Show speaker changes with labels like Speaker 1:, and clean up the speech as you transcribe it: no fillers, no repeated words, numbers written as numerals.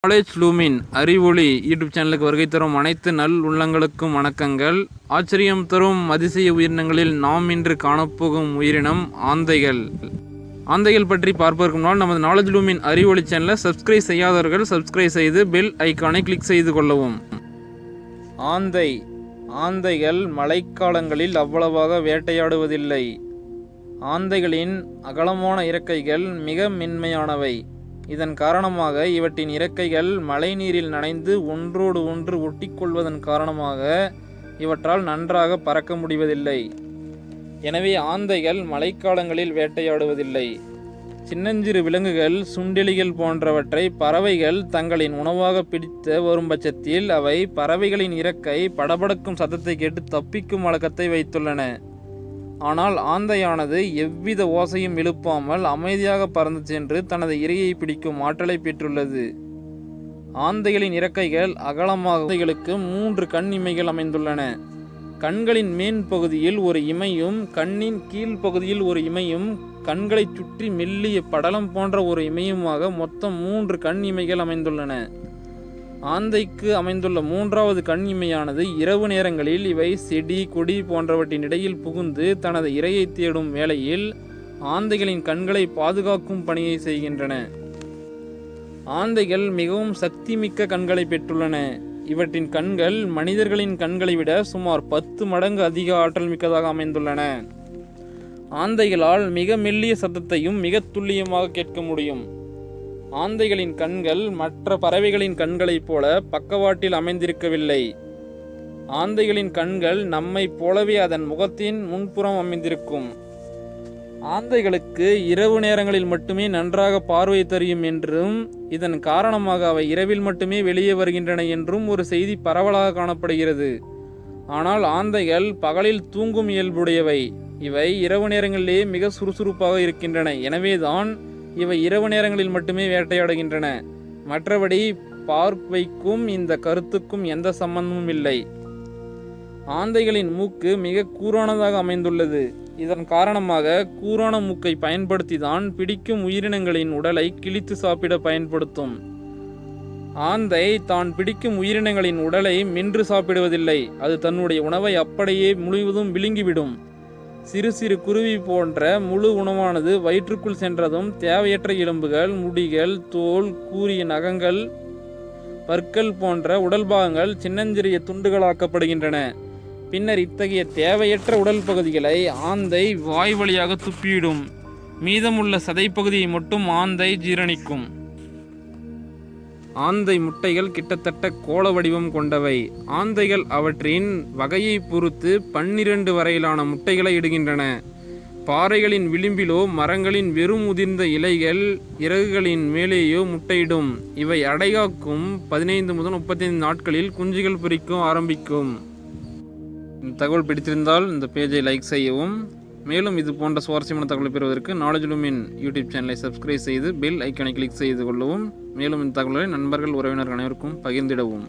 Speaker 1: Knowledge லூமின் அறிவொளி YouTube சேனலுக்கு வருகை தரும் அனைத்து நல் உள்ளங்களுக்கும் வணக்கங்கள். ஆச்சரியம் தரும் அதிசய உயிரினங்களில் நாம் இன்று காணப்போகும் உயிரினம் ஆந்தைகள். ஆந்தைகள் பற்றி பார்ப்பதற்கு முன்னால் நமது நாலேஜ் லூமின் அறிவொளி சேனலை சப்ஸ்கிரைப் செய்யாதவர்கள் சப்ஸ்கிரைப் செய்து பெல் ஐக்கானை கிளிக் செய்து கொள்ளவும். ஆந்தைகள் மழைக்காலங்களில் அவ்வளவாக வேட்டையாடுவதில்லை. ஆந்தைகளின் அகலமான இறக்கைகள் மிக மென்மையானவை. இதன் காரணமாக இவற்றின் இறக்கைகள் மழை நீரில் நனைந்து ஒன்றோடு ஒன்று ஒட்டிக்கொள்வதன் காரணமாக இவற்றால் நன்றாக பறக்க முடிவதில்லை. எனவே ஆந்தைகள் மழைக்காலங்களில் வேட்டையாடுவதில்லை. சின்னஞ்சிறு விலங்குகள், சுண்டெலிகள் போன்றவற்றை பறவைகள் தங்களின் உணவாக பிடித்து வரும் பட்சத்தில் அவை பறவைகளின் இறக்கை படபடக்கும் சத்தத்தை கேட்டு தப்பிக்கும் வழக்கத்தை வைத்துள்ளன. ஆனால் ஆந்தையானது எவ்வித ஓசையும் எழுப்பாமல் அமைதியாக பறந்து சென்று தனது இரையை பிடிக்கும் ஆற்றலை பெற்றுள்ளது. ஆந்தைகளின் இறக்கைகள் அகலமாக. ஆந்தைகளுக்கு 3 கண் இமைகள் அமைந்துள்ளன. கண்களின் மேன் பகுதியில் ஒரு இமையும் கண்ணின் கீழ் பகுதியில் ஒரு இமையும் கண்களை சுற்றி மெல்லிய படலம் போன்ற ஒரு இமையுமாக மொத்தம் 3 கண் இமைகள் அமைந்துள்ளன. ஆந்தைக்கு அமைந்துள்ள 3வது கண் இமையானது இரவு நேரங்களில் இவை செடி கொடி போன்றவற்றின் இடையில் புகுந்து தனது இரையை தேடும் வேளையில் ஆந்தைகளின் கண்களை பாதுகாக்கும் பணியை செய்கின்றன. ஆந்தைகள் மிகவும் சக்தி மிக்க கண்களை பெற்றுள்ளன. இவற்றின் கண்கள் மனிதர்களின் கண்களை விட சுமார் 10 மடங்கு அதிக ஆற்றல் மிக்கதாக அமைந்துள்ளன. ஆந்தைகளால் மிக மெல்லிய சத்தத்தையும் மிக துல்லியமாக கேட்க முடியும். ஆந்தைகளின் கண்கள் மற்ற பறவைகளின் கண்களைப் போல பக்கவாட்டில் அமைந்திருக்கவில்லை. ஆந்தைகளின் கண்கள் நம்மை போலவே அதன் முகத்தின் முன்புறம் அமைந்திருக்கும். ஆந்தைகளுக்கு இரவு நேரங்களில் மட்டுமே நன்றாக பார்வை தெரியும் என்றும் இதன் காரணமாக அவை இரவில் மட்டுமே வெளியே வருகின்றன என்றும் ஒரு செய்தி பரவலாக காணப்படுகிறது. ஆனால் ஆந்தைகள் பகலில் தூங்கும் இயல்புடையவை. இவை இரவு நேரங்களிலே மிக சுறுசுறுப்பாக இருக்கின்றன. எனவேதான் இவை இரவு நேரங்களில் மட்டுமே வேட்டையாடுகின்றன. மற்றபடி பார்வைக்கும் இந்த கருத்துக்கும் எந்த சம்பந்தமும் இல்லை. ஆந்தைகளின் மூக்கு மிக கூரானதாக அமைந்துள்ளது. இதன் காரணமாக கூரான மூக்கை பயன்படுத்தி தான் பிடிக்கும் உயிரினங்களின் உடலை கிழித்து சாப்பிட பயன்படுத்தும். ஆந்தை தான் பிடிக்கும் உயிரினங்களின் உடலை மென்று சாப்பிடுவதில்லை. அது தன்னுடைய உணவை அப்படியே முழுவதும் விழுங்கிவிடும். சிறு சிறு குருவி போன்ற முழு உணவானது வயிற்றுக்குள் சென்றதும் தேவையற்ற எலும்புகள், முடிகள், தோல், கூரிய நகங்கள், பற்கள் போன்ற உடல் பாகங்கள் சின்னஞ்சிறிய துண்டுகளாக்கப்படுகின்றன. பின்னர் இத்தகைய தேவையற்ற உடல் பகுதிகளை ஆந்தை வாய் வழியாக துப்பிவிடும். மீதமுள்ள சதைப்பகுதியை மட்டும் ஆந்தை ஜீரணிக்கும். ஆந்தை முட்டைகள் கிட்டத்தட்ட கோள வடிவம் கொண்டவை. ஆந்தைகள் அவற்றின் வகையை பொறுத்து 12 வரையிலான முட்டைகளை இடுகின்றன. பாறைகளின் விளிம்பிலோ மரங்களின் வெறும் உதிர்ந்த இலைகள் இறகுகளின் மேலேயோ முட்டையிடும். இவை அடைகாக்கும் 15 முதல் 35 நாட்களில் குஞ்சுகள் பொரிக்க ஆரம்பிக்கும். இந்த தகவல் பிடித்திருந்தால் இந்த பேஜை லைக் செய்யவும். மேலும் இது போன்ற சுவாரஸ்யமான தகவலை பெறுவதற்கு நாலேஜ் லூமின் யூடியூப் சேனலை சப்ஸ்கிரைப் செய்து பெல் ஐக்கானை கிளிக் செய்து கொள்ளவும். மேலும் இந்த தகவலை நண்பர்கள் உறவினர்கள் அனைவருக்கும் பகிர்ந்திடவும்.